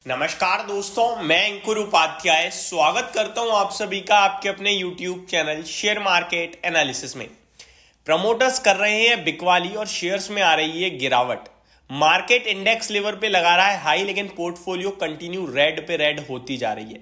नमस्कार दोस्तों, मैं अंकुर उपाध्याय स्वागत करता हूं आप सभी का आपके अपने YouTube channel share market analysis में। प्रमोटर्स कर रहे हैं बिकवाली और शेयर्स में आ रही है गिरावट। मार्केट इंडेक्स लेवल पे लगा रहा है हाई, लेकिन पोर्टफोलियो कंटिन्यू रेड पे रेड होती जा रही है।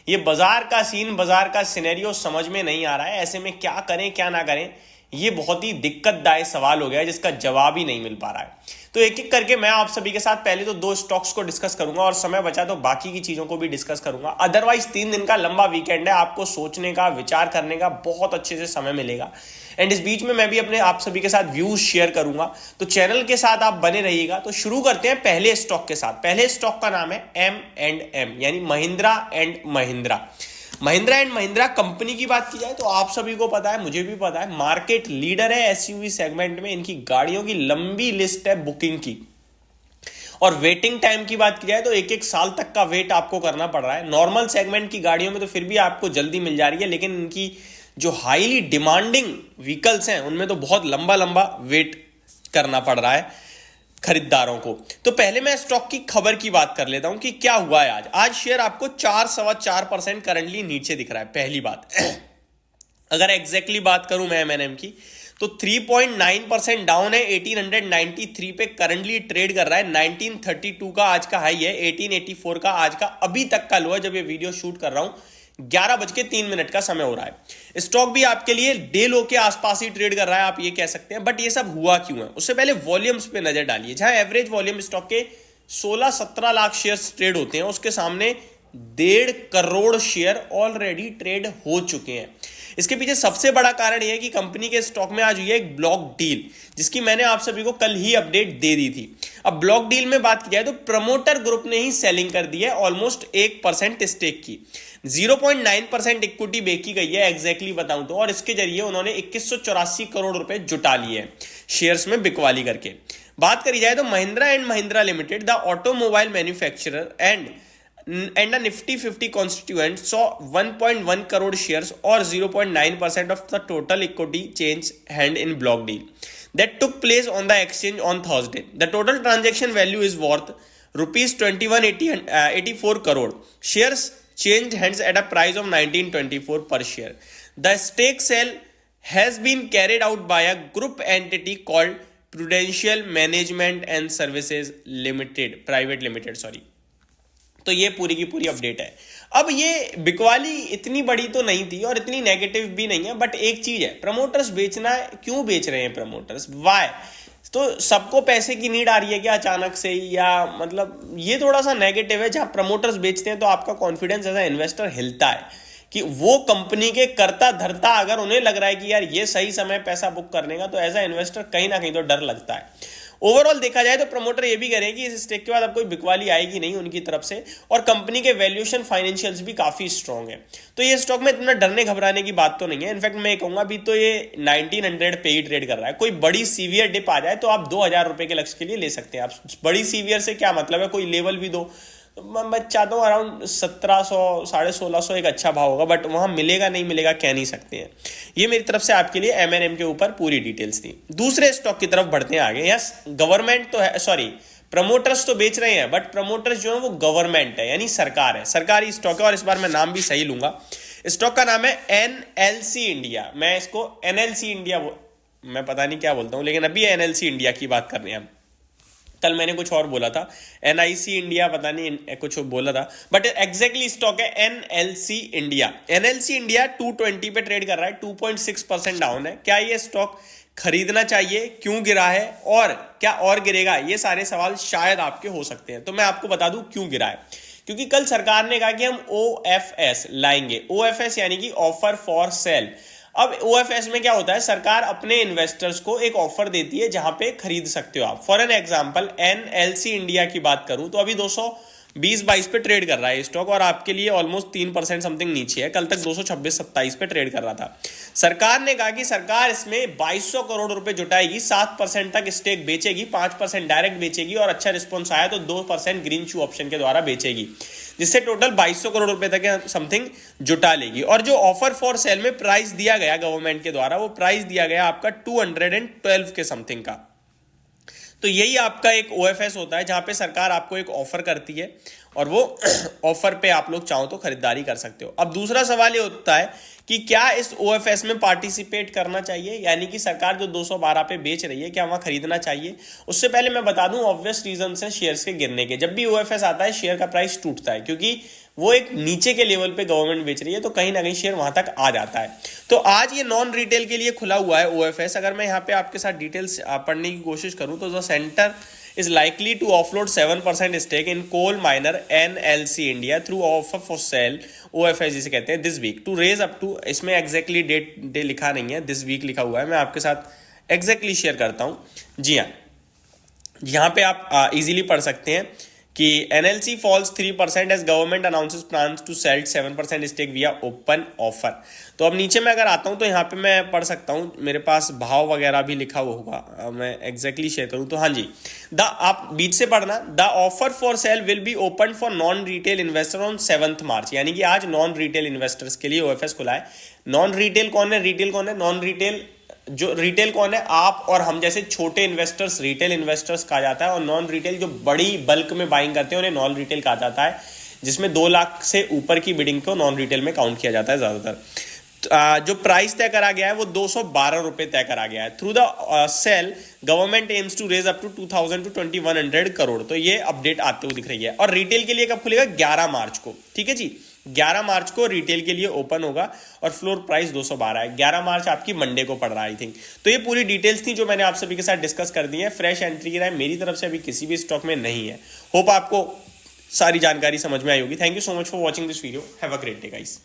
ये बाजार का सीन, बाजार का सिनेरियो समझ में नहीं आ रहा है। ऐसे में क्या करें क्या ना करें, ये बहुत ही दिक्कतदायक सवाल हो गया है जिसका जवाब ही नहीं मिल पा रहा है। तो एक एक करके मैं आप सभी के साथ पहले तो दो स्टॉक्स को डिस्कस करूंगा और समय बचा तो बाकी की चीजों को भी डिस्कस करूंगा। अदरवाइज 3 दिन का लंबा वीकेंड है, आपको सोचने का, विचार करने का बहुत अच्छे से समय मिलेगा। एंड इस बीच में मैं भी अपने आप सभी के साथ व्यूज शेयर करूंगा, तो चैनल के साथ आप बने रहिएगा। तो शुरू करते हैं पहले स्टॉक के साथ। पहले स्टॉक का नाम है M&M, यानी Mahindra and Mahindra. Mahindra and Mahindra company की बात की जाए तो आप सभी को पता है, मुझे भी पता है, मार्केट लीडर है एसयूवी सेगमेंट में। इनकी गाड़ियों की लंबी लिस्ट है बुकिंग की। और वेटिंग टाइम की बात की जाए तो एक एक साल तक का वेट आपको करना पड़ रहा है। नॉर्मल सेगमेंट की गाड़ियों में तो फिर भी आपको जल्दी मिल जा रही है, लेकिन इनकी जो हाईली डिमांडिंग व्हीकल्स हैं उनमें तो बहुत लंबा लंबा वेट करना पड़ रहा है खरीदारों को। तो पहले मैं स्टॉक की खबर की बात कर लेता हूं कि क्या हुआ है आज शेयर आपको 4.25% करंटली नीचे दिख रहा है। पहली बात अगर एग्जैक्टली बात करूं मैं एमएनएम की, तो 3.9% डाउन है। 1893 पे करंटली ट्रेड कर रहा है। 1932 का आज का हाई है, 1884 का आज का अभी तक का लो है जब ये वीडियो शूट कर रहा हूं। 11:03 का समय हो रहा है। स्टॉक भी आपके लिए डे लो के आसपास ही ट्रेड कर रहा है, आप ये कह सकते हैं। बट ये सब हुआ क्यों है, उससे पहले वॉल्यूम्स पे नजर डालिए। जहां एवरेज वॉल्यूम स्टॉक के 16-17 लाख शेयर्स ट्रेड होते हैं, उसके सामने 1.5 करोड़ शेयर ऑलरेडी ट्रेड हो चुके हैं। इसके पीछे सबसे बड़ा कारण यह है कि कंपनी के स्टॉक में आज हुई है एक ब्लॉक डील, जिसकी मैंने आप सभी को कल ही अपडेट दे दी थी। अब ब्लॉक डील में बात की जाए तो प्रमोटर ग्रुप ने ही सेलिंग कर दी है ऑलमोस्ट 1% स्टेक की। 0.9% इक्विटी बेची गई है एग्जैक्टली बताऊं तो, और इसके जरिए उन्होंने 2184 करोड़ रुपए जुटा लिए हैं शेयर्स में बिकवाली करके। बात करी जाए तो Mahindra and Mahindra limited, the automobile manufacturer and a Nifty 50 constituent saw 1.1 crore shares or 0.9% of the total equity change hand in block deal that took place on the exchange on Thursday. The total transaction value is worth rupees 2184 crore. Shares changed hands at a price of 1924 per share. The stake sale has been carried out by a group entity called Prudential Management and Services Limited, Private Limited, sorry. तो ये पूरी की पूरी update है। अब ये बिकवाली इतनी बड़ी तो नहीं थी और इतनी नेगेटिव भी नहीं है, बट एक चीज है, प्रमोटर्स बेचना है। क्यों बेच रहे हैं प्रमोटर्स, वाई? तो सबको पैसे की नीड आ रही है क्या अचानक से, या मतलब ये थोड़ा सा नेगेटिव है। जहां प्रमोटर्स बेचते हैं तो आपका कॉन्फिडेंस एज अ इन्वेस्टर हिलता है कि वो कंपनी के करता धरता अगर उन्हें लग रहा है कि यार ये सही समय पैसा बुक करने का, तो एज अ इन्वेस्टर कहीं ना कहीं तो डर लगता है। ओवरऑल देखा जाए तो प्रमोटर ये भी कह रहे हैं कि इस स्टेक के बाद अब कोई बिकवाली आएगी नहीं उनकी तरफ से, और कंपनी के वैल्यूएशन फाइनेंशियल्स भी काफी स्ट्रांग है। तो ये स्टॉक में इतना डरने घबराने की बात तो नहीं है। इनफैक्ट मैं कहूंगा अभी तो ये 1900 पे ही ट्रेड कर रहा है। कोई बड़ी सीवियर डिप आ जाए तो आप 2000 रुपए के लक्ष्य के लिए ले सकते हैं। आप बड़ी सीवियर से क्या मतलब है, कोई लेवल भी दो, तो मैं चाहता हूँ अराउंड 1700 1650 एक अच्छा भाव होगा, बट वहां मिलेगा नहीं मिलेगा कह नहीं सकते हैं। ये मेरी तरफ से आपके लिए एमएनएम के ऊपर पूरी डिटेल्स थी। दूसरे स्टॉक की तरफ बढ़ते हैं आगे। यस, गवर्नमेंट तो है, सॉरी प्रमोटर्स तो बेच रहे हैं, बट प्रमोटर्स जो है वो गवर्नमेंट है, यानी सरकार है, सरकारी स्टॉक है। और इस बार मैं नाम भी सही लूंगा। स्टॉक का नाम है एनएलसी इंडिया। मैं इसको एनएलसी इंडिया, मैं पता नहीं क्या बोलता हूं, लेकिन अभी एनएलसी इंडिया की बात कर रहे हैं हम। कल मैंने कुछ और बोला था, एनआईसी इंडिया, पता नहीं कुछ बोला था, बट एग्जैक्टली स्टॉक है एनएलसी इंडिया। एनएलसी इंडिया 220 पे ट्रेड कर रहा है, 2.6% डाउन है। क्या ये स्टॉक खरीदना चाहिए, क्यों गिरा है, और क्या और गिरेगा, ये सारे सवाल शायद आपके हो सकते हैं। तो मैं आपको बता दूं क्यों गिरा है। क्योंकि कल सरकार ने कहा कि हम ओएफएस लाएंगे। ओएफएस यानी कि ऑफर फॉर सेल। अब ओएफएस में क्या होता है, सरकार अपने इन्वेस्टर्स को एक ऑफर देती है जहां पे खरीद सकते हो आप। For an example NLC India की बात करूं तो अभी 220-22 पे ट्रेड कर रहा है स्टॉक, और आपके लिए ऑलमोस्ट 3% समथिंग नीचे है। कल तक 226-27 पे ट्रेड कर रहा था। सरकार ने कहा कि सरकार इसमें 2200 करोड़ रुपए जुटाएगी, 7% तक स्टेक बेचेगी, 5% डायरेक्ट बेचेगी, और अच्छा रिस्पॉन्स आया तो 2% ग्रीन शू ऑप्शन के द्वारा बेचेगी, जिससे टोटल 2200 करोड़ रुपए तक समथिंग जुटा लेगी। और जो ऑफर फॉर सेल में प्राइस दिया गया गवर्नमेंट के द्वारा, वो प्राइस दिया गया आपका 212 के समथिंग का। तो यही आपका एक ओएफएस होता है जहां पे सरकार आपको एक ऑफर करती है और वो ऑफर पे आप लोग चाहो तो खरीदारी कर सकते हो। अब दूसरा सवाल ये होता है कि क्या इस ओएफएस में पार्टिसिपेट करना चाहिए, यानी कि सरकार जो 212 पे बेच रही है क्या वहां खरीदना चाहिए। उससे पहले मैं बता दूं ऑब्वियस रीजन है शेयर्स के गिरने के। जब भी ओएफएस आता है शेयर का प्राइस टूटता है, क्योंकि वो एक नीचे के लेवल पे गवर्नमेंट बेच रही है, तो कहीं ना कहीं शेयर वहां तक आ जाता है। तो आज ये नॉन रिटेल के लिए खुला हुआ है ओएफएस। अगर मैं यहाँ पे आपके साथ डिटेल्स पढ़ने की कोशिश करूं तो the centre is likely to offload 7% stake in coal miner NLC India through offer for sale, OFS जिसे कहते हैं, this week to raise up to, इसमें exactly date लिखा नहीं है, this week लिखा हुआ है, मैं आपके साथ exactly शेयर करता हूं। जी हाँ, यहाँ पे आप इजीली पढ़ सकते हैं कि NLC falls 3% as government announces plans to sell 7% stake via open offer। तो अब नीचे मैं अगर आता हूं तो यहाँ पे मैं पढ़ सकता हूं, मेरे पास भाव वगैरह भी लिखा हुआ होगा, मैं एग्जैक्टली शेयर करूं तो हाँ जी, आप बीच से पढ़ना, the offer for sale will be open for non retail investor on 7 मार्च, यानी कि आज नॉन रिटेल इन्वेस्टर्स के लिए ओएफएस खुला है। नॉन रिटेल कौन है, रिटेल कौन है? नॉन रिटेल, जो रिटेल कौन है? आप और हम जैसे छोटे इन्वेस्टर्स रिटेल इन्वेस्टर्स कहा जाता है, और नॉन रिटेल जो बड़ी बल्क में बाइंग करते हैं उन्हें नॉन रिटेल कहा जाता है, जिसमें 2 लाख से ऊपर की बिडिंग को नॉन रिटेल में काउंट किया जाता है ज्यादातर। जो प्राइस तय करा गया है वो 212 रुपए तय करा गया है। Through the sale government aims to raise up to 2000 to 2100 crore. तो ये अपडेट आते हुए दिख रही है। और रिटेल के लिए कब खुलेगा? 11 मार्च को। ठीक है जी, 11 मार्च को रिटेल के लिए ओपन होगा और फ्लोर प्राइस 212 है। 11 मार्च आपकी मंडे को पड़ रहा है आई थिंक। तो ये पूरी डिटेल्स थी जो मैंने आप सभी के साथ डिस्कस कर दी है। फ्रेश एंट्री की राय मेरी तरफ से अभी किसी भी स्टॉक में नहीं है। होप आपको सारी जानकारी समझ में आई होगी। Thank you so much for watching this video. Have a great day guys.